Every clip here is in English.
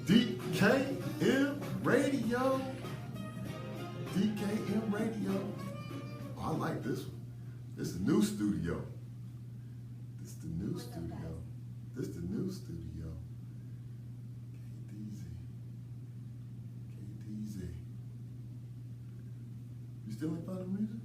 DKM Radio. DKM Radio. Oh, I like this one. This is the new studio. This is the new studio. This is the new studio. KDZ. KDZ. You still ain't found the music?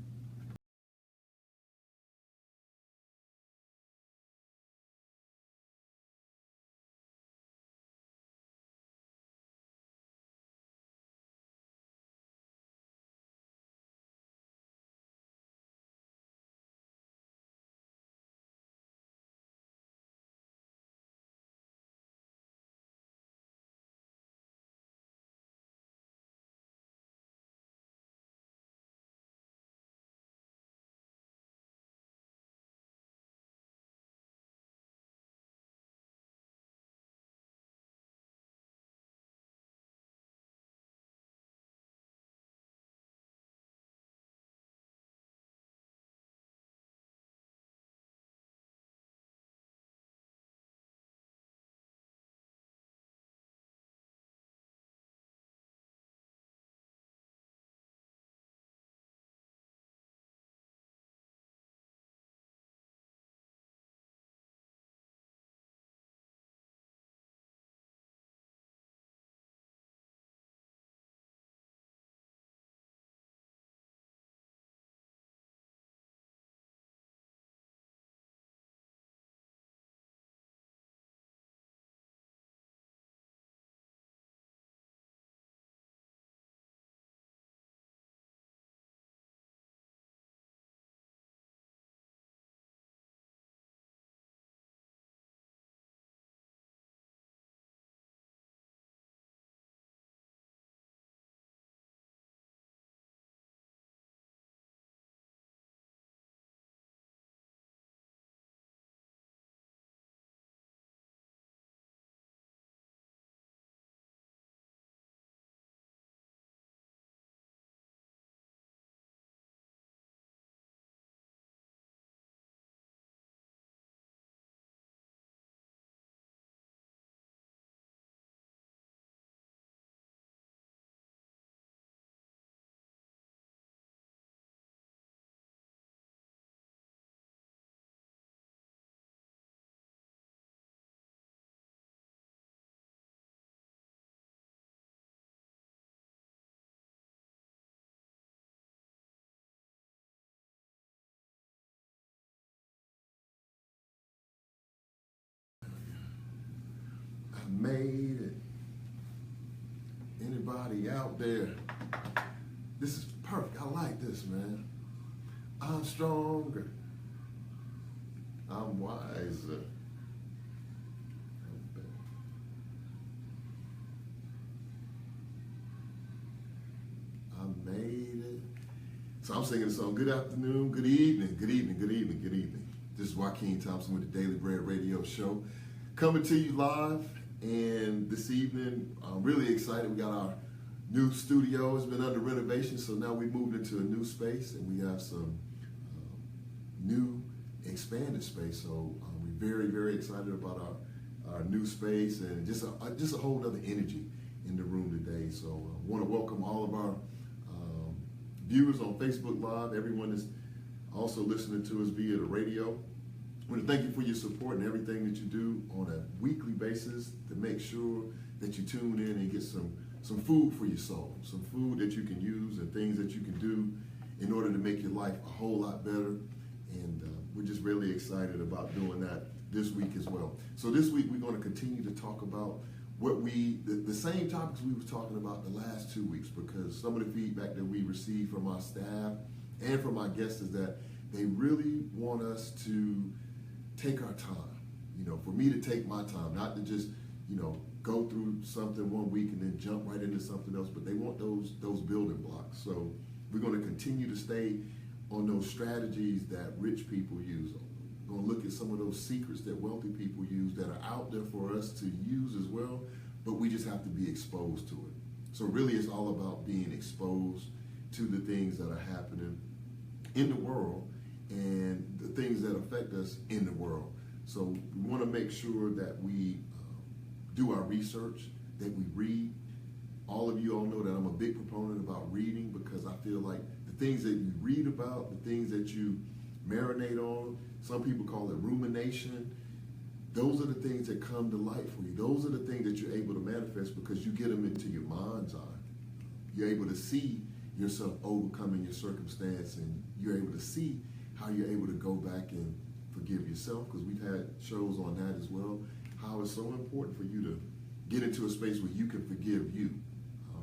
I made it. Anybody out there? This is perfect. I like this, man. I'm stronger. I'm wiser. I made it. So I'm singing the song, good afternoon, good evening, good evening, good evening, good evening. This is Joaquin Thompson with the Daily Bread Radio Show. Coming to you live, and this evening, I'm really excited. We got our new studio. It's been under renovation, so now we moved into a new space, and we have some new expanded space. So we're very, very excited about our new space, and just a whole other energy in the room today. So I want to welcome all of our viewers on Facebook Live, everyone is also listening to us via the radio. I want to thank you for your support and everything that you do on a weekly basis to make sure that you tune in and get some food for your soul, some food that you can use and things that you can do in order to make your life a whole lot better. And we're just really excited about doing that this week as well. So this week we're going to continue to talk about the same topics we were talking about the last 2 weeks, because some of the feedback that we received from our staff and from our guests is that they really want us to take our time, for me to take my time, not to just, go through something 1 week and then jump right into something else, but they want those building blocks. So we're going to continue to stay on those strategies that rich people use. We're going to look at some of those secrets that wealthy people use that are out there for us to use as well, but we just have to be exposed to it. So really it's all about being exposed to the things that are happening in the world and the things that affect us in the world. So we want to make sure that we do our research that we read. All of you all know that I'm a big proponent about reading because I feel like the things that you read about, the things that you marinate on, some people call it rumination, those are the things that come to light for you. Those are the things that you're able to manifest because you get them into your mind's eye. You're able to see yourself overcoming your circumstance, and you're able to see how you're able to go back and forgive yourself, because we've had shows on that as well, how it's so important for you to get into a space where you can forgive you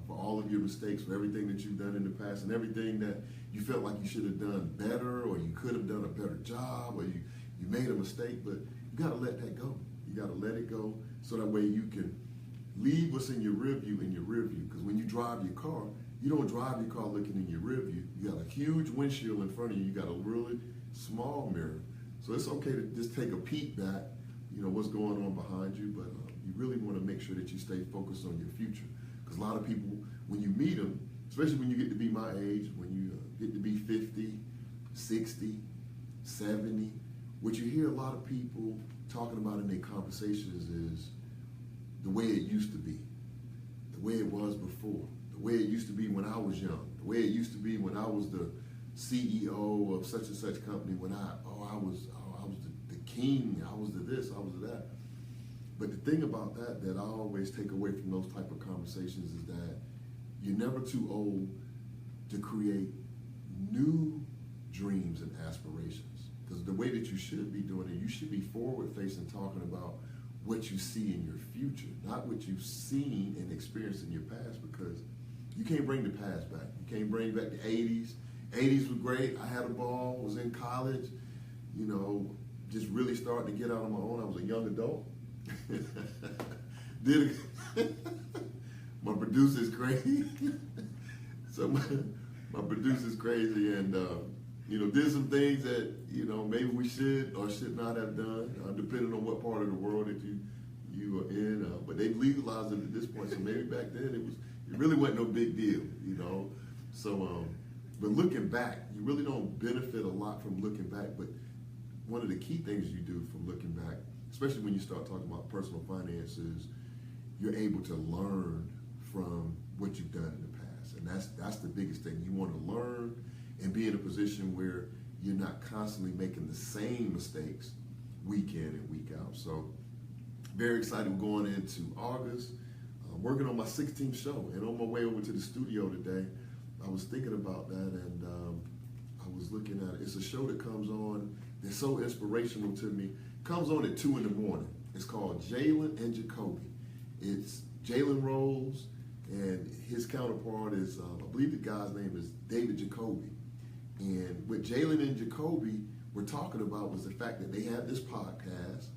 for all of your mistakes, for everything that you've done in the past, and everything that you felt like you should have done better, or you could have done a better job, or you made a mistake, but you got to let that go. You got to let it go so that way you can leave what's in your rear view in your rear view. Because when you drive your car, you don't drive your car looking in your rear view. You got a huge windshield in front of you. You got a really small mirror. So it's okay to just take a peek back, what's going on behind you, but you really want to make sure that you stay focused on your future. Because a lot of people, when you meet them, especially when you get to be my age, when you get to be 50, 60, 70, what you hear a lot of people talking about in their conversations is the way it used to be, the way it was before, the way it used to be when I was young, the way it used to be when I was the CEO of such and such company, when I was the king, I was the this, I was the that. But the thing about that I always take away from those type of conversations is that you're never too old to create new dreams and aspirations. Because the way that you should be doing it, you should be forward-facing, talking about what you see in your future, not what you've seen and experienced in your past, because you can't bring the past back. You can't bring back the 80s. 80s was great. I had a ball, was in college, just really starting to get out on my own. I was a young adult. My producer's crazy. So my producer's crazy, and did some things that maybe we should or should not have done, depending on what part of the world that you are in. But they've legalized it at this point, so maybe back then it really wasn't no big deal, So, but looking back, you really don't benefit a lot from looking back. But one of the key things you do from looking back, especially when you start talking about personal finances, you're able to learn from what you've done in the past. And that's the biggest thing. You want to learn and be in a position where you're not constantly making the same mistakes week in and week out. So very excited. We're going into August. I'm working on my 16th show. And on my way over to the studio today, I was thinking about that, and I was looking at it. It's a show that comes on that's so inspirational to me. Comes on at 2 in the morning. It's called Jalen and Jacoby. It's Jalen Rose, and his counterpart is, I believe the guy's name is David Jacoby. And what Jalen and Jacoby were talking about was the fact that they have this podcast,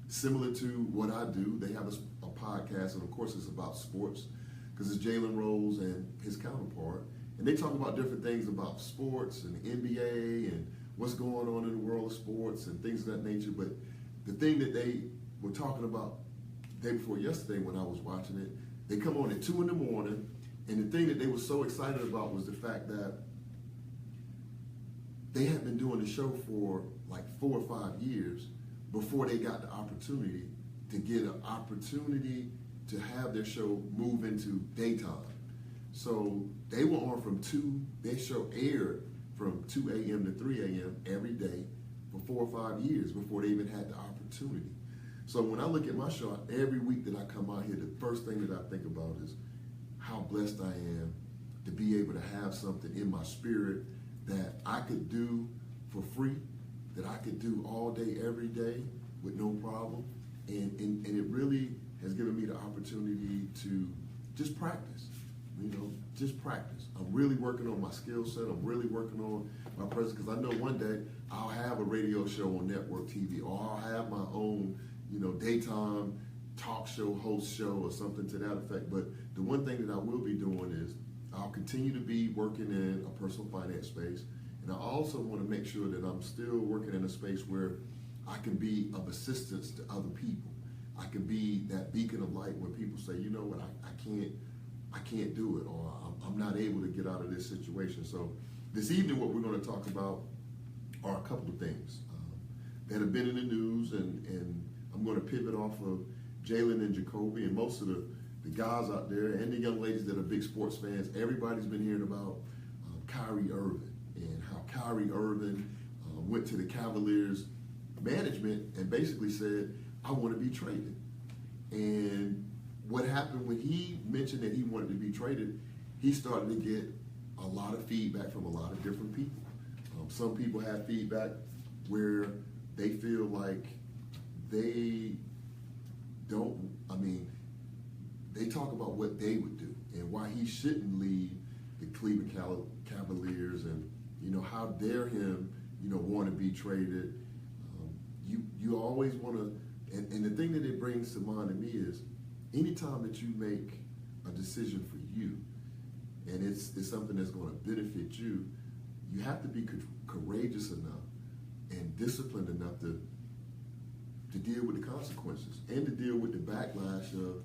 similar to what I do. They have a podcast, and of course it's about sports, because it's Jalen Rose and his counterpart. And they talk about different things about sports and the NBA and what's going on in the world of sports and things of that nature. But the thing that they were talking about the day before yesterday when I was watching it, they come on at 2 in the morning, and the thing that they were so excited about was the fact that they had been doing the show for like 4 or 5 years before they got the opportunity to get an opportunity to have their show move into daytime. So they were on from 2, their show aired from 2 a.m. to 3 a.m. every day for 4 or 5 years before they even had the opportunity. So when I look at my show, every week that I come out here, the first thing that I think about is how blessed I am to be able to have something in my spirit that I could do for free, that I could do all day, every day with no problem. And it really has given me the opportunity to just practice, just practice. I'm really working on my skill set. I'm really working on my presence, because I know one day I'll have a radio show on network TV, or I'll have my own, daytime talk show, host show, or something to that effect. But the one thing that I will be doing is I'll continue to be working in a personal finance space. And I also want to make sure that I'm still working in a space where I can be of assistance to other people. I can be that beacon of light when people say, you know what, I can't do it, or I'm not able to get out of this situation. So this evening, what we're going to talk about are a couple of things that have been in the news, and I'm going to pivot off of Jalen and Jacoby, and most of the the guys out there and the young ladies that are big sports fans, everybody's been hearing about Kyrie Irving and how Kyrie Irving went to the Cavaliers management and basically said, I want to be traded. And what happened when he mentioned that he wanted to be traded, he started to get a lot of feedback from a lot of different people. Some people have feedback where they feel like they they talk about what they would do and why he shouldn't leave the Cleveland Cavaliers, and how dare him want to be traded. You always want to, and the thing that it brings to mind to me is anytime that you make a decision for you and it's something that's going to benefit you, you have to be courageous enough and disciplined enough to deal with the consequences and to deal with the backlash of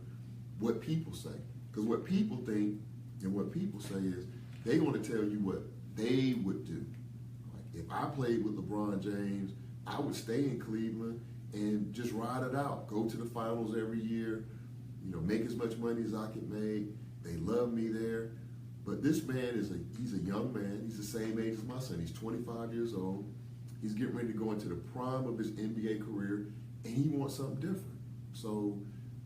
what people say. Because what people think and what people say is they want to tell you what they would do. Like if I played with LeBron James, I would stay in Cleveland and just ride it out, go to the finals every year, make as much money as I could make. They love me there. But this man he's a young man. He's the same age as my son. He's 25 years old. He's getting ready to go into the prime of his NBA career, and he wants something different. So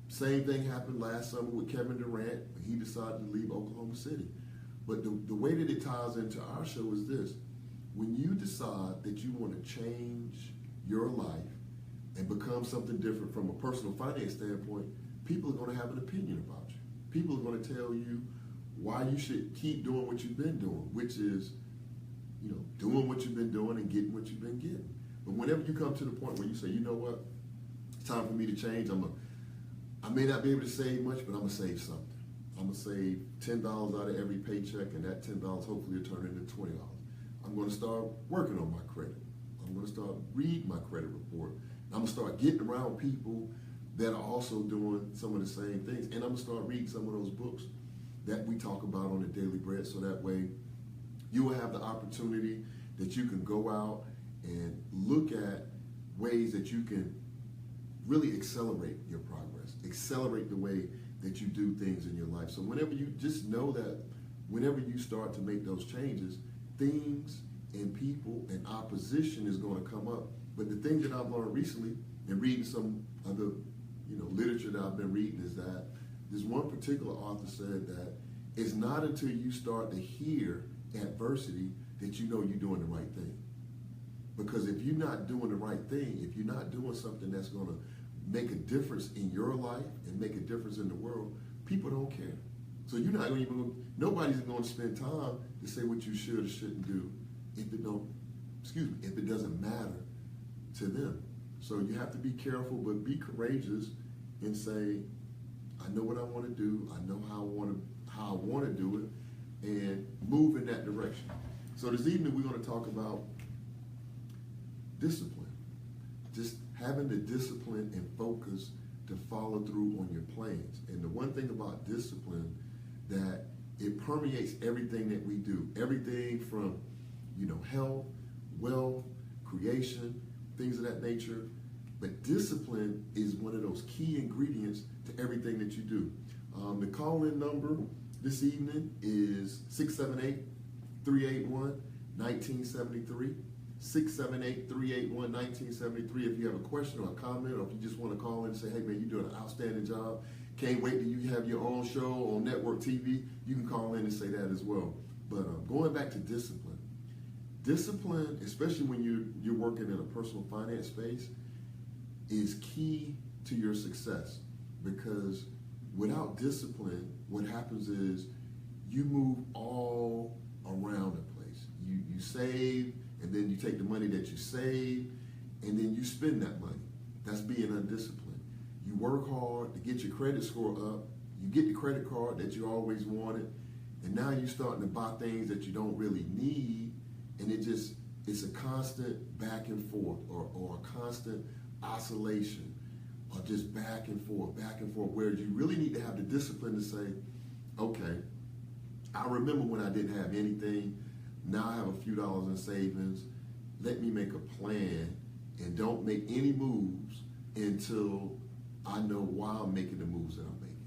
same thing happened last summer with Kevin Durant when he decided to leave Oklahoma City. But the way that it ties into our show is this. When you decide that you want to change your life and become something different from a personal finance standpoint, people are going to have an opinion about you. People are going to tell you why you should keep doing what you've been doing, which is, doing what you've been doing and getting what you've been getting. But whenever you come to the point where you say, you know what, it's time for me to change, I may not be able to save much, but I'm going to save something. I'm going to save $10 out of every paycheck, and that $10 hopefully will turn into $20. I'm going to start working on my credit. I'm going to start reading my credit report. I'm going to start getting around people that are also doing some of the same things. And I'm going to start reading some of those books that we talk about on the Daily Bread, so that way you will have the opportunity that you can go out and look at ways that you can really accelerate your progress, accelerate the way that you do things in your life. So whenever you just know that whenever you start to make those changes, things and people and opposition is going to come up. But the thing that I've learned recently and reading some of the literature that I've been reading is that this one particular author said that it's not until you start to hear adversity that you know you're doing the right thing. Because if you're not doing the right thing, if you're not doing something that's going to make a difference in your life and make a difference in the world, people don't care. So you're not even, nobody's going to spend time to say what you should or shouldn't do if it doesn't matter to them. So you have to be careful, but be courageous and say, I know what I want to do. I know how I want to do it, and move in that direction. So this evening we're going to talk about discipline. Just having the discipline and focus to follow through on your plans. And the one thing about discipline, that it permeates everything that we do. Everything from, health, wealth, creation, things of that nature. But discipline is one of those key ingredients to everything that you do. The call-in number this evening is 678-381-1973. 678-381-1973. If you have a question or a comment, or if you just want to call in and say, hey man, you're doing an outstanding job, can't wait till you have your own show on network TV, you can call in and say that as well. But going back to discipline, especially when you're working in a personal finance space, is key to your success. Because without discipline, what happens is you move all around the place. You save, and then you take the money that you save, and then you spend that money. That's being undisciplined. You work hard to get your credit score up. You get the credit card that you always wanted, and now you're starting to buy things that you don't really need, and it's a constant back and forth, or a constant oscillation, or just back and forth, where you really need to have the discipline to say, okay, I remember when I didn't have anything. Now I have a few dollars in savings. Let me make a plan and don't make any moves until I know why I'm making the moves that I'm making.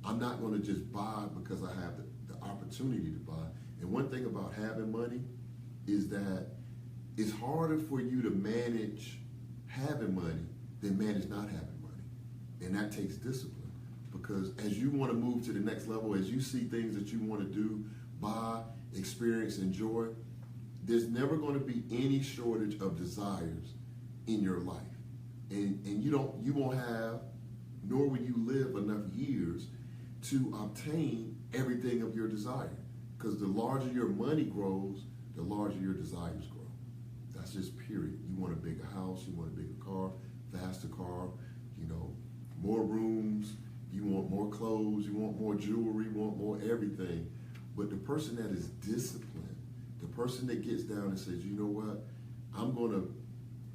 I'm not going to just buy because I have the opportunity to buy. And one thing about having money is that it's harder for you to manage having money than manage not having money. And that takes discipline, because as you want to move to the next level, as you see things that you want to do, buy, experience, enjoy, there's never going to be any shortage of desires in your life. And you won't have, nor will you live enough years to obtain everything of your desire. Because the larger your money grows, the larger your desires grow. That's just period. You want a bigger house, you want a bigger car, faster car, more rooms, you want more clothes, you want more jewelry, you want more everything. But the person that is disciplined, the person that gets down and says, you know what, I'm going to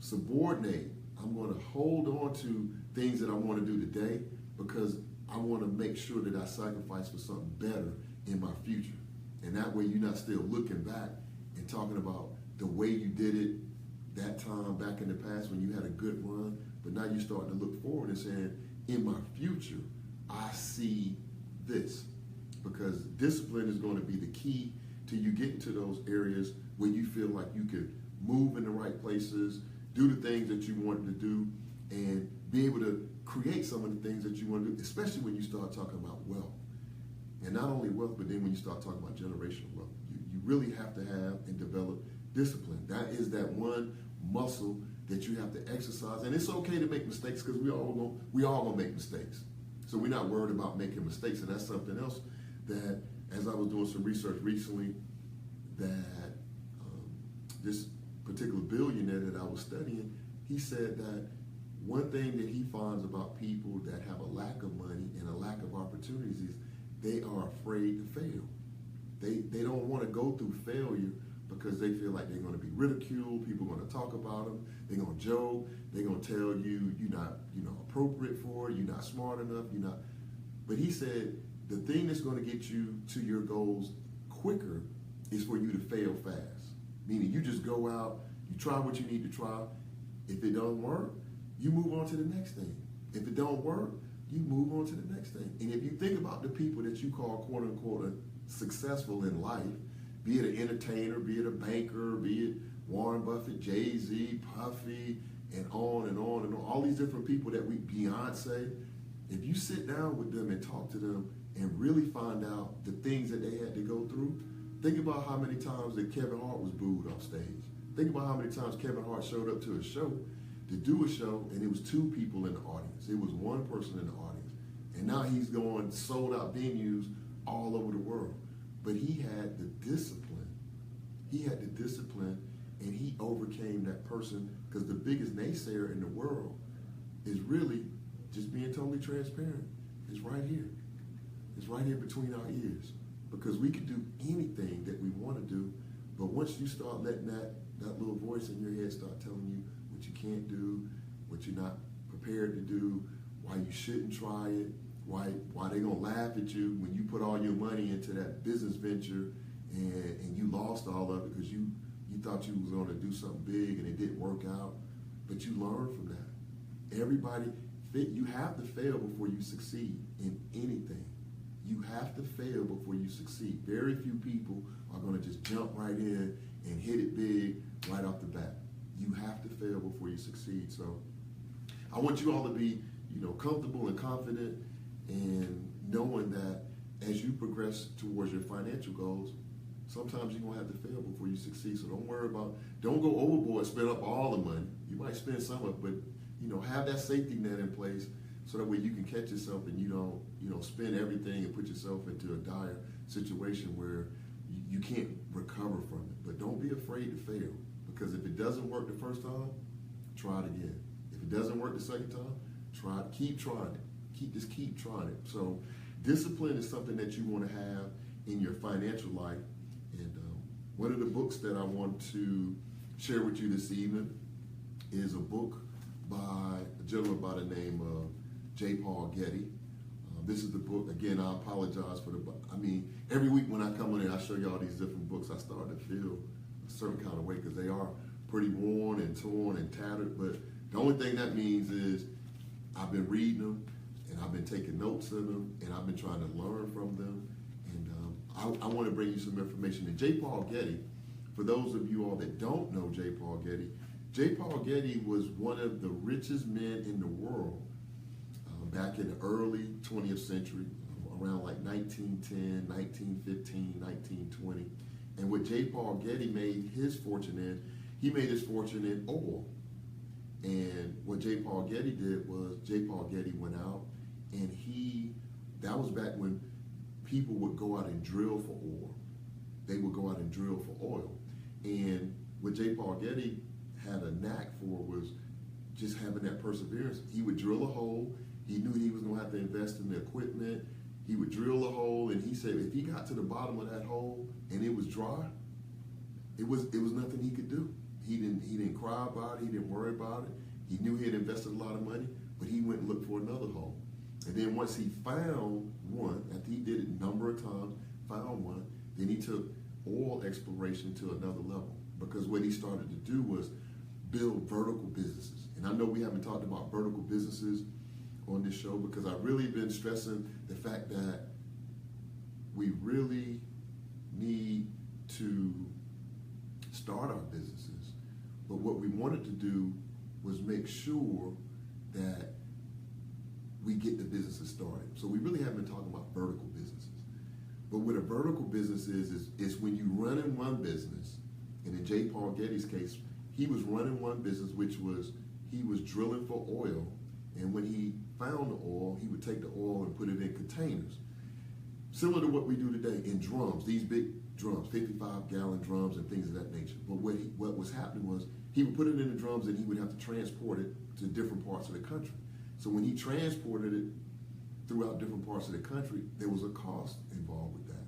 subordinate, I'm going to hold on to things that I want to do today because I want to make sure that I sacrifice for something better in my future. And that way you're not still looking back and talking about the way you did it that time back in the past when you had a good run, but now you're starting to look forward and saying, in my future, I see this. Because discipline is going to be the key to you getting to those areas where you feel like you can move in the right places, do the things that you wanted to do, and be able to create some of the things that you want to do, especially when you start talking about wealth. And not only wealth, but then when you start talking about generational wealth, you really have to have and develop discipline. That is that one muscle that you have to exercise. And it's okay to make mistakes, because we all gonna make mistakes. So we're not worried about making mistakes. And that's something else that, as I was doing some research recently, that this particular billionaire that I was studying, he said that one thing that he finds about people that have a lack of money and a lack of opportunities is they are afraid to fail. They don't want to go through failure because they feel like they're going to be ridiculed. People are going to talk about them. They're going to joke. They're going to tell you you're not, appropriate for it. You're not smart enough. You're not. But he said the thing that's going to get you to your goals quicker is for you to fail fast. Meaning you just go out, you try what you need to try. If it don't work, you move on to the next thing. If it don't work, you move on to the next thing. And if you think about the people that you call quote unquote successful in life, be it an entertainer, be it a banker, be it Warren Buffett, Jay-Z, Puffy, and on and on and on, all these different people that Beyonce, if you sit down with them and talk to them and really find out the things that they had to go through, think about how many times that Kevin Hart was booed off stage. Think about how many times Kevin Hart showed up to a show to do a show, and it was two people in the audience. It was one person in the audience. And now he's going sold out venues all over the world. But he had the discipline. He had the discipline, and he overcame that person, because the biggest naysayer in the world is really just being totally transparent. It's right here. It's right here between our ears. Because we can do anything that we want to do, but once you start letting that little voice in your head start telling you what you can't do, what you're not prepared to do, why you shouldn't try it, why they're going to laugh at you when you put all your money into that business venture and you lost all of it because you thought you was going to do something big and it didn't work out, but you learned from that. You have to fail before you succeed in anything. You have to fail before you succeed. Very few people are going to just jump right in and hit it big right off the bat. You have to fail before you succeed. So I want you all to be, comfortable and confident and knowing that as you progress towards your financial goals, sometimes you're going to have to fail before you succeed. So don't go overboard, spend up all the money. You might spend some of it, but, have that safety net in place so that way you can catch yourself and you don't, spend everything and put yourself into a dire situation where you can't recover from it. But don't be afraid to fail, because if it doesn't work the first time, try it again. If it doesn't work the second time, keep trying it. Keep trying it. So discipline is something that you want to have in your financial life. And one of the books that I want to share with you this evening is a book by a gentleman by the name of J. Paul Getty. This is the book. Again, I apologize for every week when I come on here, I show you all these different books. I start to feel a certain kind of way because they are pretty worn and torn and tattered. But the only thing that means is I've been reading them and I've I've been taking notes of them, and I've been trying to learn from them. And I want to bring you some information. And J. Paul Getty, for those of you all that don't know J. Paul Getty was one of the richest men in the world back in the early 20th century, around like 1910, 1915, 1920. And what J. Paul Getty made his fortune in, he made his fortune in oil. And what J. Paul Getty did was J. Paul Getty went out and that was back when people would go out and drill for oil. They would go out and drill for oil. And what J. Paul Getty had a knack for was just having that perseverance. He would drill a hole. He knew he was going to have to invest in the equipment. He would drill a hole, and he said if he got to the bottom of that hole and it was dry, it was nothing he could do. He didn't cry about it. He didn't worry about it. He knew he had invested a lot of money, but he went and looked for another hole. And then once he found one, after he did it a number of times, found one, then he took oil exploration to another level, because what he started to do was build vertical businesses. And I know we haven't talked about vertical businesses on this show because I've really been stressing the fact that we really need to start our businesses. But what we wanted to do was make sure that we get the businesses started. So we really haven't been talking about vertical businesses. But what a vertical business is when you run in one business, and in J. Paul Getty's case, he was running one business, which was he was drilling for oil, and when he found the oil, he would take the oil and put it in containers. Similar to what we do today in drums, these big drums, 55-gallon drums and things of that nature. But what was happening was he would put it in the drums and he would have to transport it to different parts of the country. So when he transported it throughout different parts of the country, there was a cost involved with that.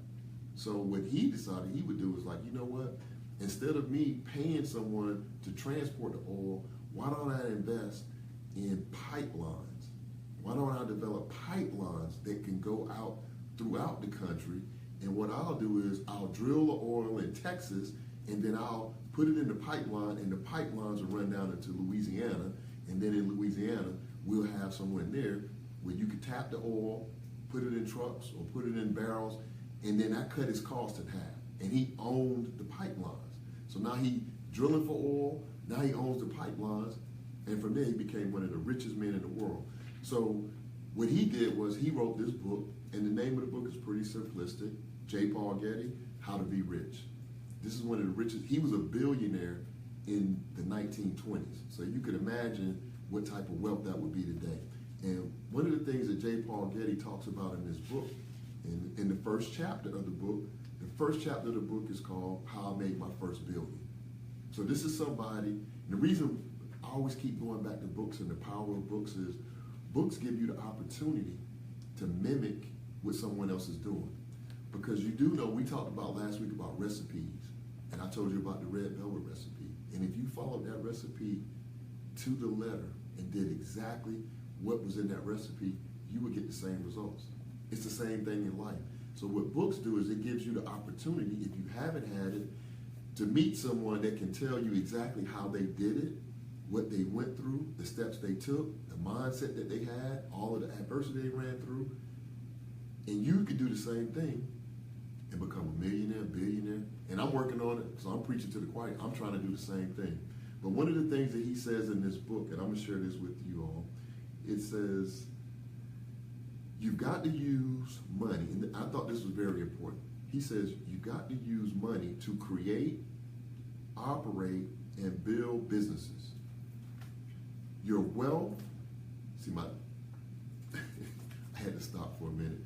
So what he decided he would do was like, you know what? Instead of me paying someone to transport the oil, why don't I invest in pipelines? Why don't I develop pipelines that can go out throughout the country? And what I'll do is I'll drill the oil in Texas, and then I'll put it in the pipeline, and the pipelines will run down into Louisiana. And then in Louisiana, we'll have somewhere in there where you can tap the oil, put it in trucks or put it in barrels, and then that cut his cost in half. And he owned the pipelines. So now he drilling for oil, now he owns the pipelines, and from there he became one of the richest men in the world. So what he did was he wrote this book, and the name of the book is pretty simplistic. J. Paul Getty, How to Be Rich. This is one of the richest. He was a billionaire in the 1920s. So you could imagine what type of wealth that would be today. And one of the things that J. Paul Getty talks about in this book, in the first chapter of the book, the first chapter of the book is called How I Made My First Billion. So this is somebody, and the reason I always keep going back to books and the power of books is books give you the opportunity to mimic what someone else is doing. Because you do know, we talked about last week about recipes, and I told you about the red velvet recipe. And if you followed that recipe to the letter and did exactly what was in that recipe, you would get the same results. It's the same thing in life. So what books do is it gives you the opportunity, if you haven't had it, to meet someone that can tell you exactly how they did it, what they went through, the steps they took, the mindset that they had, all of the adversity they ran through. And you could do the same thing and become a millionaire, billionaire. And I'm working on it, so I'm preaching to the choir. I'm trying to do the same thing. But one of the things that he says in this book, and I'm going to share this with you all, it says, you've got to use money. And I thought this was very important. He says, you've got to use money to create, operate, and build businesses. Your wealth, see I had to stop for a minute.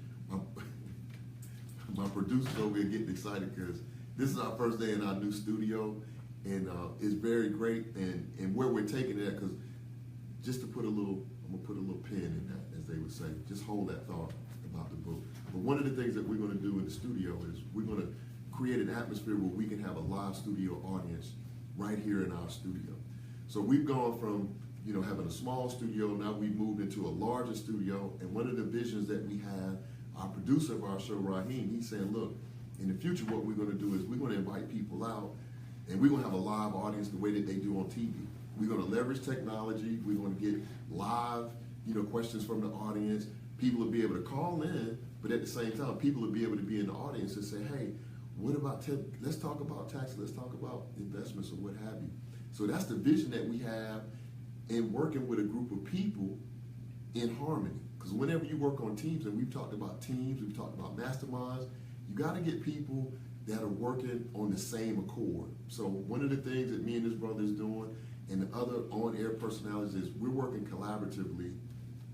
My producer's over here getting excited because this is our first day in our new studio, and it's very great. And where we're taking it, because just to put a little, I'm gonna put a little pin in that, as they would say. Just hold that thought about the book. But one of the things that we're going to do in the studio is we're going to create an atmosphere where we can have a live studio audience right here in our studio. So we've gone from having a small studio, now we've moved into a larger studio, and one of the visions that we have, our producer of our show, Raheem, he's saying, look, in the future what we're going to do is we're going to invite people out, and we're going to have a live audience the way that they do on TV. We're going to leverage technology. We're going to get live, questions from the audience. People will be able to call in, but at the same time, people will be able to be in the audience and say, hey, what about, let's talk about taxes, let's talk about investments or what have you. So that's the vision that we have in working with a group of people in harmony. Because whenever you work on teams, and we've talked about teams, we've talked about masterminds, you got to get people that are working on the same accord. So one of the things that me and this brother is doing, and the other on-air personalities, is we're working collaboratively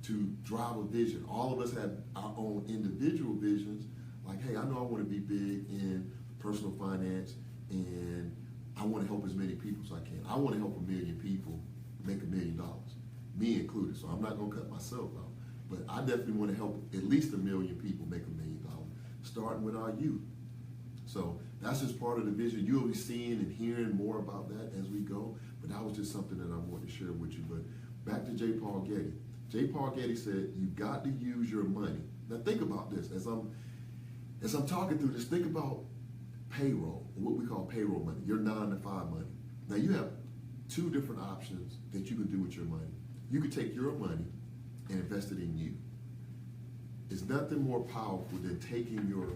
to drive a vision. All of us have our own individual visions, like, hey, I know I want to be big in personal finance, and I want to help as many people as I can. I want to help 1 million people make $1 million, me included. So I'm not going to cut myself out. But I definitely want to help at least 1 million people make $1 million, starting with our youth. So that's just part of the vision. You'll be seeing and hearing more about that as we go. But that was just something that I wanted to share with you. But back to J. Paul Getty. J. Paul Getty said, you've got to use your money. Now think about this. As I'm talking through this, think about payroll, what we call payroll money, your 9-to-5 money. Now you have 2 different options that you can do with your money. You could take your money and invest it in you. It's nothing more powerful than taking your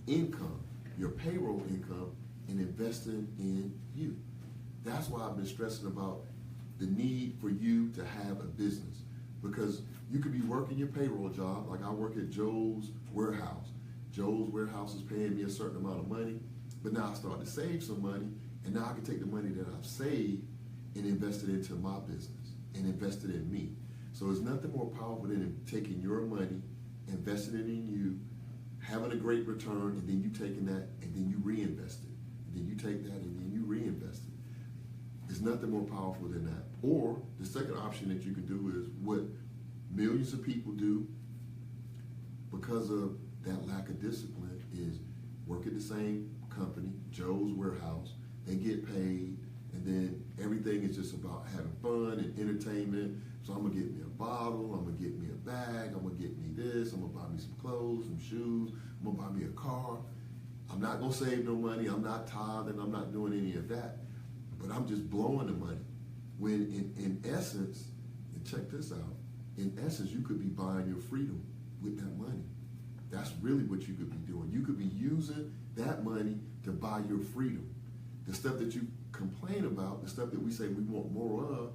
income, your payroll income, and investing in you. That's why I've been stressing about the need for you to have a business, because you could be working your payroll job, like I work at Joe's Warehouse. Joe's Warehouse is paying me a certain amount of money, but now I start to save some money, and now I can take the money that I've saved and invest it into my business and invest it in me. So there's nothing more powerful than taking your money, investing it in you, having a great return, and then you taking that and then you reinvest it. And then you take that and then you reinvest it. There's nothing more powerful than that. Or the second option that you can do is what millions of people do because of that lack of discipline, is work at the same company, Joe's Warehouse. They get paid, and then everything is just about having fun and entertainment. So I'm going to get me a bottle, I'm going to get me a bag, I'm going to get me this, I'm going to buy me some clothes, some shoes, I'm going to buy me a car. I'm not going to save no money, I'm not tithing, I'm not doing any of that. But I'm just blowing the money. When in essence, and check this out, in essence, you could be buying your freedom with that money. That's really what you could be doing. You could be using that money to buy your freedom. The stuff that you complain about, the stuff that we say we want more of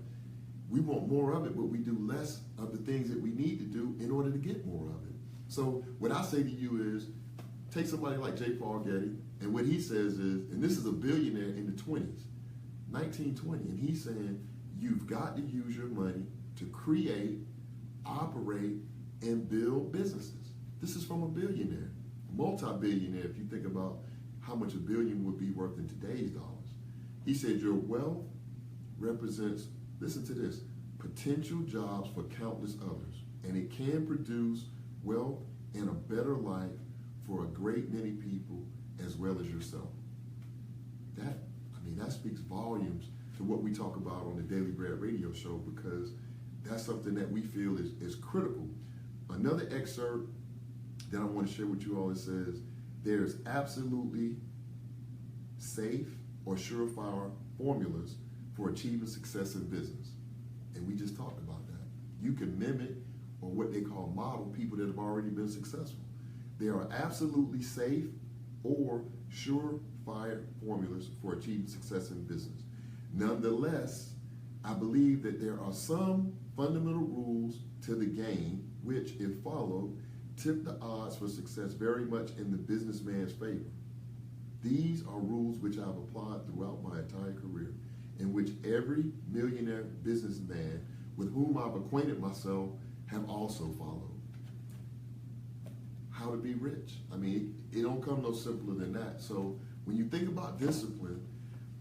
it, but we do less of the things that we need to do in order to get more of it. So what I say to you is, take somebody like J. Paul Getty, and what he says is, and this is a billionaire in the 20s, 1920, and he's saying, you've got to use your money to create, operate, and build businesses. This is from a billionaire, multi-billionaire, if you think about how much a billion would be worth in today's dollars. He said, your wealth represents, listen to this, potential jobs for countless others, and it can produce wealth and a better life for a great many people as well as yourself. That speaks volumes to what we talk about on the Daily Bread radio show, because that's something that we feel is critical. Another excerpt that I want to share with you all, it says, there's absolutely safe or surefire formulas for achieving success in business. And we just talked about that. You can mimic, or what they call model, people that have already been successful. There are absolutely safe or surefire formulas for achieving success in business. Nonetheless, I believe that there are some fundamental rules to the game which, if followed, tip the odds for success very much in the businessman's favor. These are rules which I've applied throughout my entire career, in which every millionaire businessman with whom I've acquainted myself have also followed. How to be rich. I mean, it don't come no simpler than that. So when you think about discipline,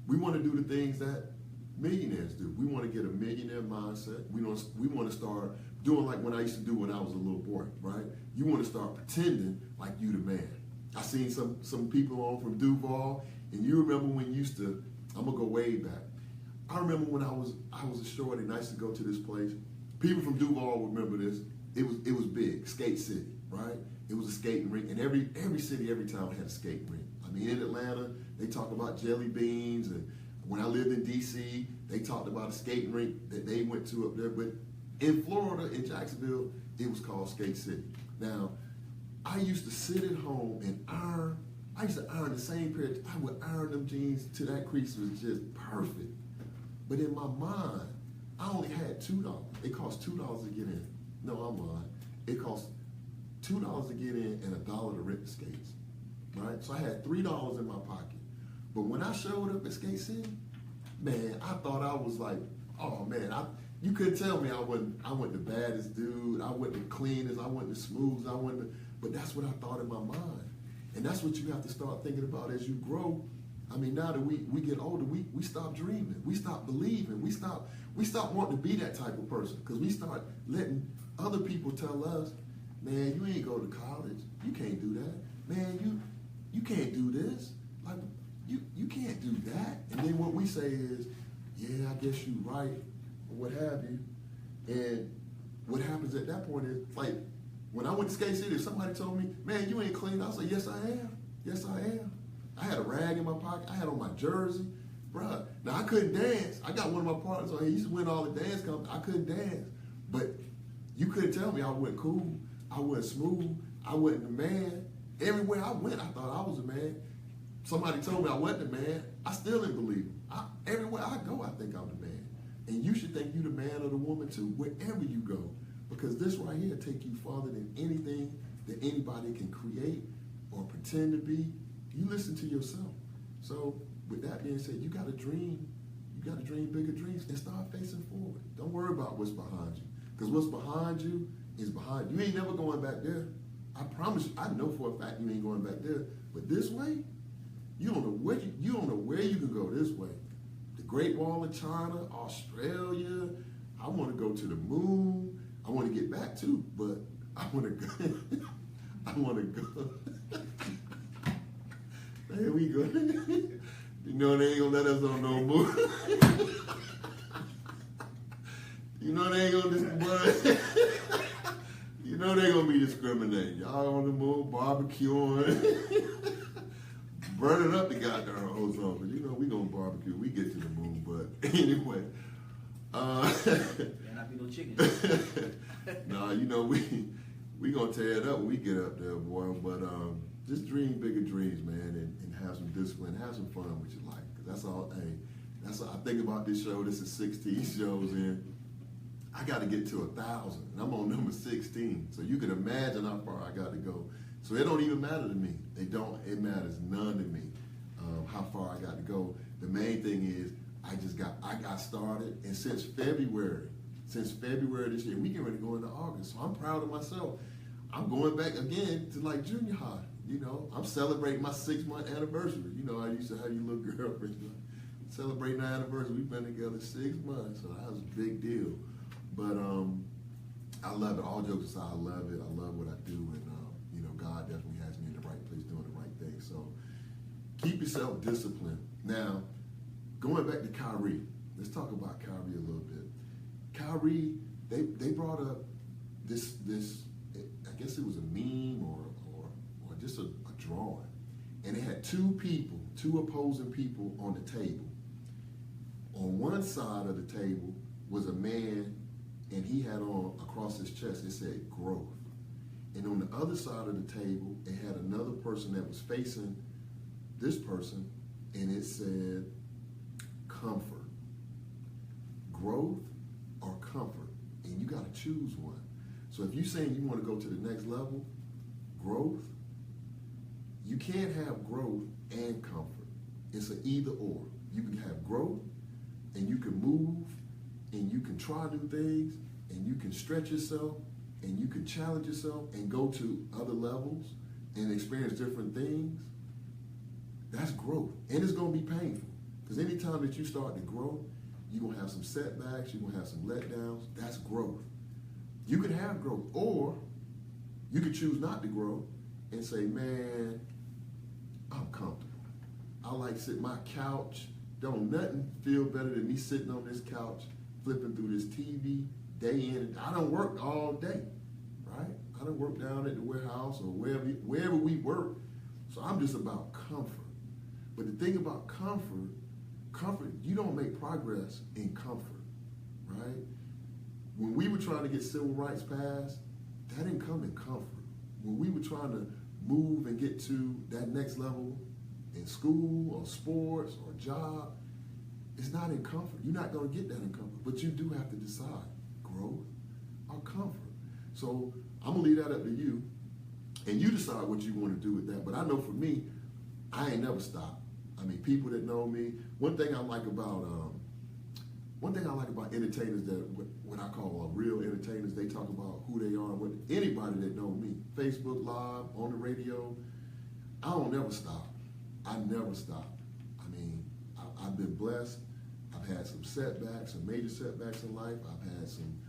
we want to do the things that millionaires do. We want to get a millionaire mindset. We want to start doing like what I used to do when I was a little boy, right? You want to start pretending like you the man. I seen some people on from Duval, and you remember when you used to, I'm gonna go way back. I remember when I was a shorty and I used to go to this place. People from Duval will remember this. It was big, Skate City, right? It was a skating rink, and every city, every town had a skating rink. I mean, in Atlanta, they talk about jelly beans, and when I lived in D.C., they talked about a skating rink that they went to up there. But in Florida, in Jacksonville, it was called Skate City. Now, I used to sit at home and iron. I used to iron the same pair. I would iron them jeans till that crease was just perfect. But in my mind, I only had $2. It cost $2 to get in. No, I'm lying. It cost $2 to get in and $1 to rent the skates. Right? So I had $3 in my pocket. But when I showed up at Skate City, man, I thought I was like, oh man, you couldn't tell me I wasn't the baddest dude, I wasn't the cleanest, I wasn't the smoothest, but that's what I thought in my mind. And that's what you have to start thinking about as you grow. I mean, now that we get older, we stop dreaming, we stop believing, we stop wanting to be that type of person, because we start letting other people tell us, man, you ain't go to college, you can't do that, man, you can't do this, like you can't do that. And then what we say is, yeah, I guess you're right, or what have you. And what happens at that point is, like, when I went to Skate City, if somebody told me, man, you ain't clean, I was like, yes, I am. Yes, I am. I had a rag in my pocket. I had on my jersey. Bruh, now I couldn't dance. I got one of my partners on here. He used to win all the dance competitions. I couldn't dance. But you couldn't tell me I wasn't cool. I wasn't smooth. I wasn't the man. Everywhere I went, I thought I was a man. Somebody told me I wasn't the man. I still didn't believe him. Everywhere I go, I think I'm the man. And you should think you the man or the woman too, wherever you go. Because this right here take you farther than anything that anybody can create or pretend to be. You listen to yourself. So with that being said, you got to dream. You got to dream bigger dreams and start facing forward. Don't worry about what's behind you. Because what's behind you is behind you. You ain't never going back there. I promise you, I know for a fact you ain't going back there. But this way, you don't know where you can go this way. The Great Wall of China, Australia. I want to go to the moon. I want to get back too, but I want to go. I want to go. There we go. You know they ain't gonna let us on no moon. You know they ain't gonna You know they gonna be discriminating. Y'all on the moon, barbecuing, burning up the goddamn ozone. But you know we gonna barbecue. We get to the moon, but anyway. There not be no chicken. Nah, you know we gonna tear it up when we get up there, boy. But just dream bigger dreams, man, and have some discipline, have some fun with your life. Cause that's all. Hey, that's all I think about this show. This is 16 shows in. I got to get to 1,000, and I'm on number 16. So you can imagine how far I got to go. So it don't even matter to me. It matters none to me how far I got to go. The main thing is I got started, and since February this year, we get ready to go into August. So I'm proud of myself. I'm going back again to like junior high. You know, I'm celebrating my 6-month anniversary. You know, I used to have you little girlfriend celebrating our anniversary. We've been together 6 months, so that was a big deal. But I love it. All jokes aside, I love it. I love what I do, and you know, God definitely has me in the right place doing the right thing. So keep yourself disciplined. Now, going back to Kyrie, let's talk about Kyrie a little bit. Kyrie, they brought up this. I guess it was a meme or just a drawing, and it had two opposing people on the table. On one side of the table was a man, and he had on across his chest, it said growth. And on the other side of the table, it had another person that was facing this person, and it said comfort. Growth or comfort. And you got to choose one. So if you're saying you want to go to the next level, growth, you can't have growth and comfort. It's an either or. You can have growth, and you can move, and you can try new things, and you can stretch yourself, and you can challenge yourself and go to other levels and experience different things. That's growth. And it's going to be painful. Because anytime that you start to grow, you're going to have some setbacks, you're going to have some letdowns. That's growth. You can have growth, or you can choose not to grow and say, man, I'm comfortable. I like sitting my couch. Don't nothing feel better than me sitting on this couch, flipping through this TV day in and I don't work all day, right? I don't work down at the warehouse or wherever we work. So I'm just about comfort. But the thing about comfort, you don't make progress in comfort, right? When we were trying to get civil rights passed, that didn't come in comfort. When we were trying to move and get to that next level in school or sports or job, it's not in comfort. You're not going to get that in comfort, but you do have to decide growth or comfort. So I'm going to leave that up to you, and you decide what you want to do with that. But I know for me, I ain't never stopped. I mean, people that know me, one thing I like about entertainers, that what I call real entertainers, they talk about who they are. What anybody that know me, Facebook Live, on the radio, I don't never stop. I never stop. I mean, I've been blessed. I've had some setbacks, some major setbacks in life. I've had some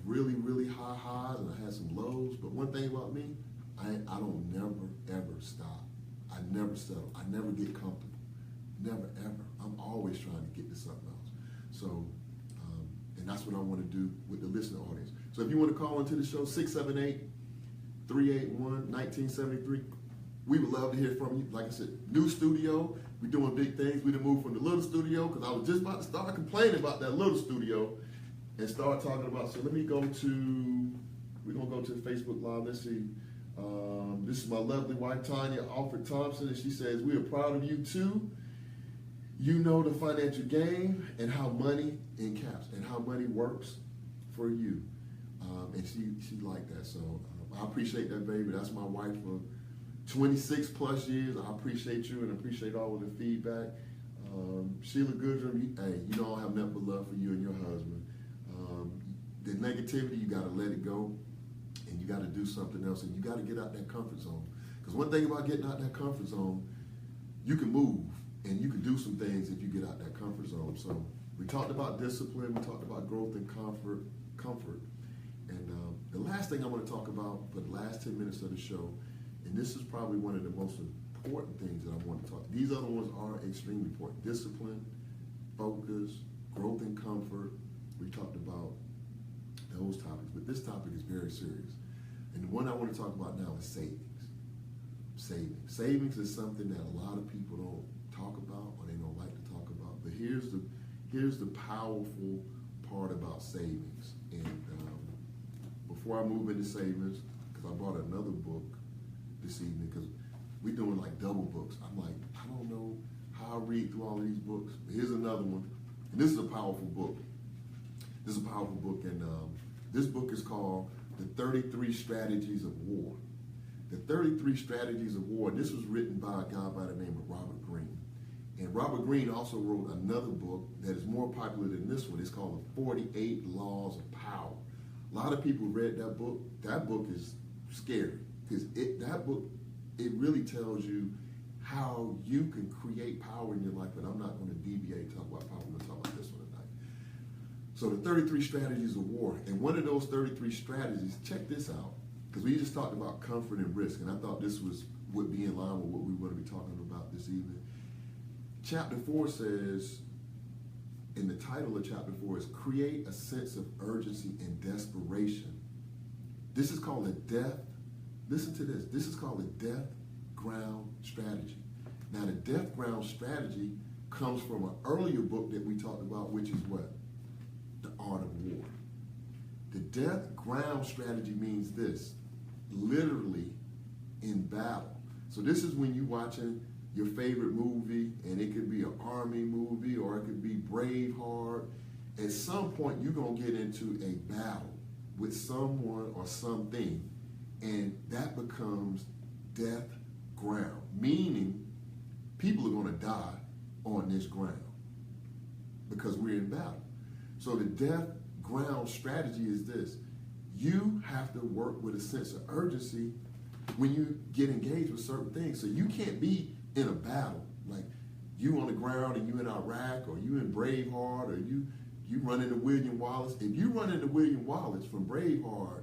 really, really high highs, and I had some lows. But one thing about me, I don't never, ever stop. I never settle. I never get comfortable. Never, ever. I'm always trying to get to something else. So, and that's what I want to do with the listening audience. So if you want to call into the show, 678-381-1973. We would love to hear from you. Like I said, new studio. We're doing big things. We done moved from the little studio, because I was just about to start complaining about that little studio and start talking about, so let me go to, we're going to go to Facebook Live. Let's see. This is my lovely wife, Tanya Alfred Thompson, and she says, we are proud of you too. You know the financial game and how money, in caps, and how money works for you. And she liked that. So I appreciate that, baby. That's my wife for 26 plus years. I appreciate you and appreciate all of the feedback. Sheila Goodrum, hey, you know I have nothing but love for you and your husband. The negativity, you got to let it go, and you got to do something else, and you got to get out that comfort zone. Because one thing about getting out that comfort zone, you can move and you can do some things if you get out that comfort zone. So we talked about discipline, we talked about growth and comfort. And the last thing I want to talk about for the last 10 minutes of the show, and this is probably one of the most important things that I want to talk. These other ones are extremely important. Discipline, focus, growth and comfort. We talked about those topics, but this topic is very serious. And the one I want to talk about now is savings. Savings is something that a lot of people don't talk about, or they don't like to talk about. But here's the powerful part about savings. And before I move into savings, because I brought another book this evening, because we're doing like double books. I'm like, I don't know how I read through all of these books. But here's another one, and this is a powerful book. This is a powerful book, and this book is called The 33 Strategies of War. The 33 Strategies of War. This was written by a guy by the name of Robert Greene. And Robert Greene also wrote another book that is more popular than this one. It's called The 48 Laws of Power. A lot of people read that book. That book is scary, because that book, it really tells you how you can create power in your life. But I'm not going to deviate and talk about power. I'm going to talk about this one tonight. So the 33 Strategies of War. And one of those 33 strategies, check this out, because we just talked about comfort and risk, and I thought this would be in line with what we want to be talking about this evening. Chapter 4 says, and the title of chapter 4 is Create a Sense of Urgency and Desperation. This is called a death, listen to this, this is called a death ground strategy. Now the death ground strategy comes from an earlier book that we talked about, which is what? The Art of War. The death ground strategy means this, literally in battle. So this is when you're watching your favorite movie, and it could be an army movie, or it could be Braveheart. At some point, you're going to get into a battle with someone or something, and that becomes death ground, meaning people are going to die on this ground because we're in battle. So the death ground strategy is this. You have to work with a sense of urgency when you get engaged with certain things. So you can't be in a battle, like you on the ground and you in Iraq, or you in Braveheart, or you run into William Wallace. If you run into William Wallace from Braveheart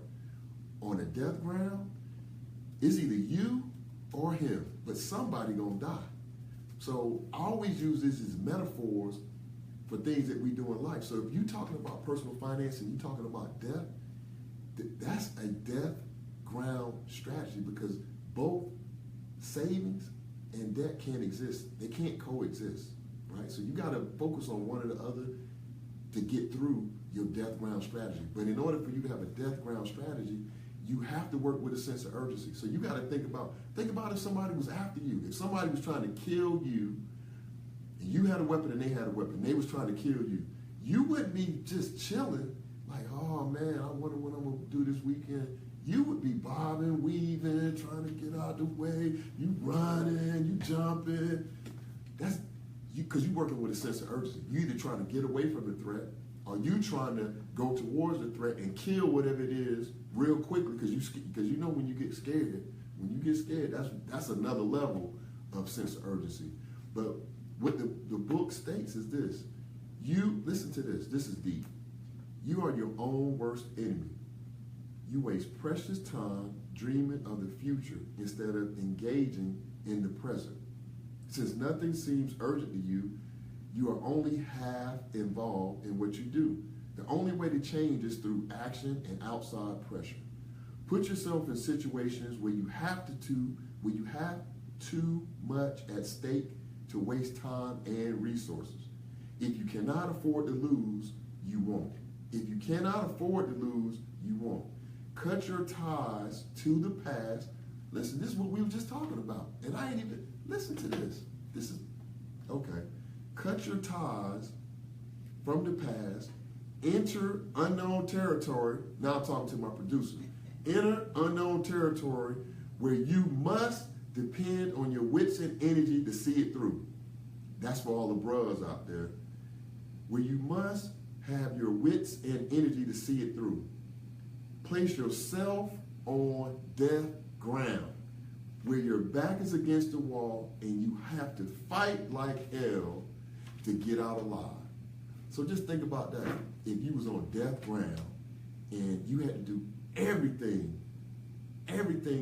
on a death ground, it's either you or him, but somebody gonna die. So I always use this as metaphors for things that we do in life. So if you're talking about personal finance and you're talking about death, that's a death ground strategy, because both savings and debt can't exist. They can't coexist, right? So you got to focus on one or the other to get through your death ground strategy. But in order for you to have a death ground strategy, you have to work with a sense of urgency. So you got to think about if somebody was after you, if somebody was trying to kill you, and you had a weapon and they had a weapon, they was trying to kill you, you wouldn't be just chilling like, oh man, I wonder what I'm gonna do this weekend. You would be bobbing, weaving, trying to get out the way. You running, you jumping. That's you, because you're working with a sense of urgency. You either trying to get away from the threat, or you trying to go towards the threat and kill whatever it is real quickly. Because you know when you get scared, that's another level of sense of urgency. But what the book states is this: you listen to this. This is deep. You are your own worst enemy. You waste precious time dreaming of the future instead of engaging in the present. Since nothing seems urgent to you, you are only half involved in what you do. The only way to change is through action and outside pressure. Put yourself in situations where you have too much at stake to waste time and resources. If you cannot afford to lose, you won't. If you cannot afford to lose, you won't. Cut your ties to the past. Listen, this is what we were just talking about. And I ain't even, listen to this. This is, okay. Cut your ties from the past. Enter unknown territory. Now I'm talking to my producer. Enter unknown territory where you must depend on your wits and energy to see it through. That's for all the bros out there. Where you must have your wits and energy to see it through. Place yourself on death ground, where your back is against the wall and you have to fight like hell to get out alive. So just think about that. If you was on death ground and you had to do everything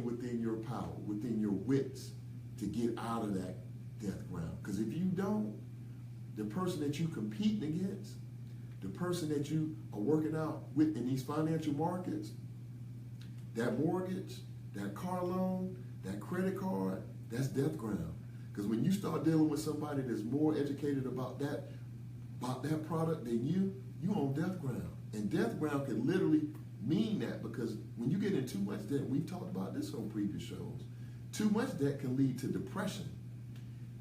within your power, within your wits to get out of that death ground. Because if you don't, the person that you competing against, the person that you are working out with in these financial markets, that mortgage, that car loan, that credit card, that's death ground. Because when you start dealing with somebody that's more educated about that product than you on death ground. And death ground can literally mean that, because when you get in too much debt, we've talked about this on previous shows, too much debt can lead to depression.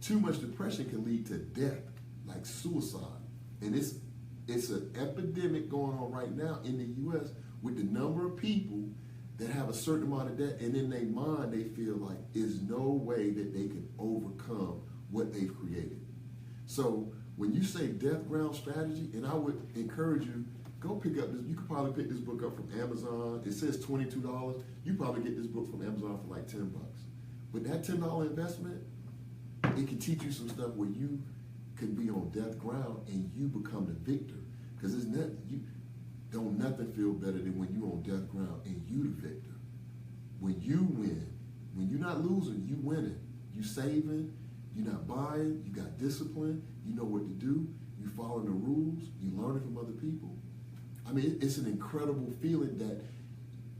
Too much depression can lead to death, like suicide. And it's an epidemic going on right now in the U.S. with the number of people that have a certain amount of debt, and in their mind they feel like there's no way that they can overcome what they've created. So when you say death ground strategy, and I would encourage you, go pick up this. You could probably pick this book up from Amazon. It says $22. You probably get this book from Amazon for like $10. But that $10 investment, it can teach you some stuff where you could be on death ground and you become the victor. Because don't nothing feel better than when you on death ground and you the victor. When you win, when you're not losing, you winning. You saving, you're not buying, you got discipline, you know what to do, you following the rules, you learning from other people. I mean, it's an incredible feeling that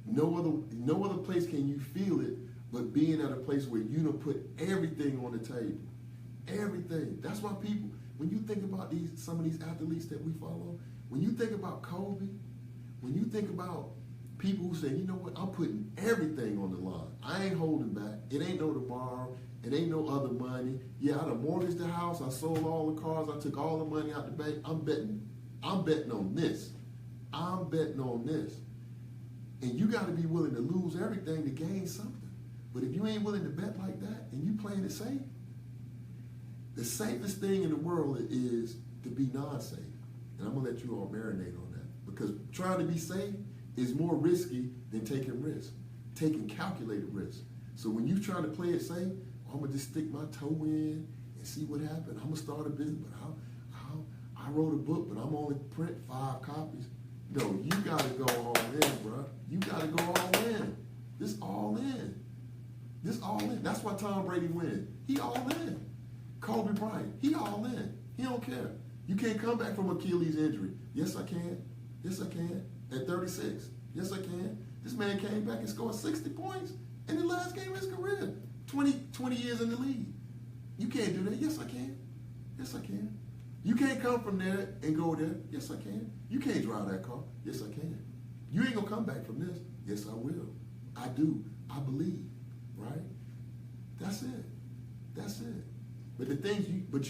no other place can you feel it but being at a place where you don't put everything on the table. Everything. That's why people, when you think about some of these athletes that we follow, when you think about Kobe, when you think about people who say, you know what, I'm putting everything on the line. I ain't holding back. It ain't no tomorrow. It ain't no other money. Yeah, I done mortgaged the house. I sold all the cars. I took all the money out the bank. I'm betting on this. I'm betting on this. And you got to be willing to lose everything to gain something. But if you ain't willing to bet like that and you playing it safe, the safest thing in the world is to be non-safe. And I'm going to let you all marinate on that. Because trying to be safe is more risky than taking risks, taking calculated risks. So when you try to play it safe, I'm going to just stick my toe in and see what happens. I'm going to start a business, but I wrote a book, but I'm only print 5 copies. No, you got to go all in, bro. You got to go all in. This all in. This all in. That's why Tom Brady wins. He all in. Kobe Bryant, he all in. He don't care. You can't come back from Achilles injury. Yes, I can. Yes, I can. At 36. Yes, I can. This man came back and scored 60 points in the last game of his career. 20 years in the league. You can't do that. Yes, I can. Yes, I can. You can't come from there and go there. Yes, I can. You can't drive that car. Yes, I can. You ain't going to come back from this. Yes, I will. I do. I believe, right? That's it. That's it. But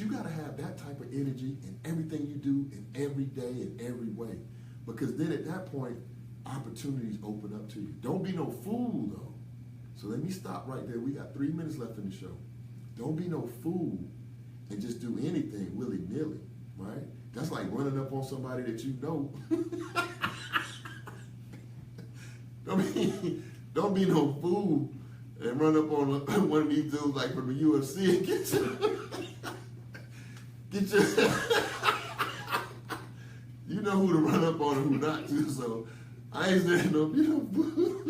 you got to have that type of energy in everything you do, in every day, in every way. Because then at that point, opportunities open up to you. Don't be no fool, though. So let me stop right there. We got 3 minutes left in the show. Don't be no fool and just do anything willy-nilly, right? That's like running up on somebody that you know. Don't be no fool and run up on one of these dudes like from the UFC and get your you know who to run up on and who not to. So I ain't saying don't be no fool.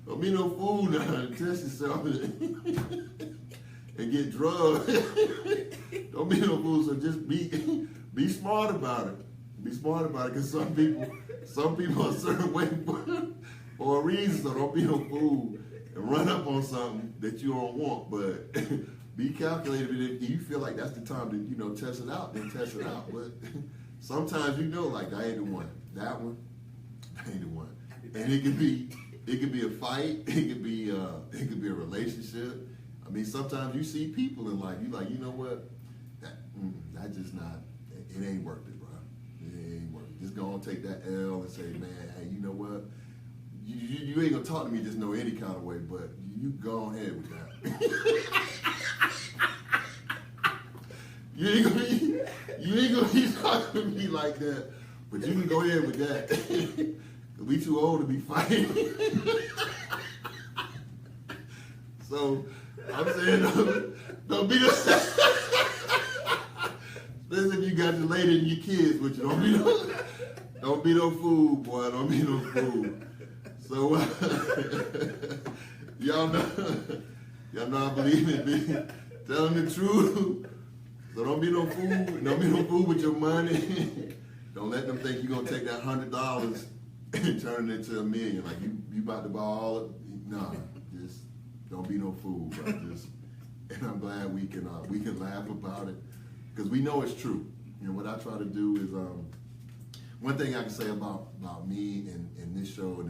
Don't be no fool now and test yourself and get drugged. Don't be no fool. So just be smart about it. Be smart about it, because some people are a certain way for a reason. So don't be no fool and run up on something that you don't want. But be calculated. If you feel like that's the time to test it out, then test it out. But sometimes like I ain't the one. That one, I ain't the one. And it could be a fight. It could be a relationship. I mean, sometimes you see people in life. You like, you know what? That just not. It ain't worth it, bro. It ain't worth it. Just go and take that L and say, man, hey, you know what? You ain't gonna talk to me just no any kind of way, but you go ahead with that. You ain't gonna be talking to me like that, but you can go ahead with that. We too old to be fighting. So I'm saying don't be especially if you got your lady and your kids with you. Don't be no fool, boy. Don't be no fool. So y'all know I believe in me telling the truth. So don't be no fool. Don't be no fool with your money. Don't let them think you're gonna take that $100 and turn it into $1 million. Like you about to buy all of it. Nah, just don't be no fool, bro. And I'm glad we can laugh about it, because we know it's true. What I try to do is one thing I can say about me and this show.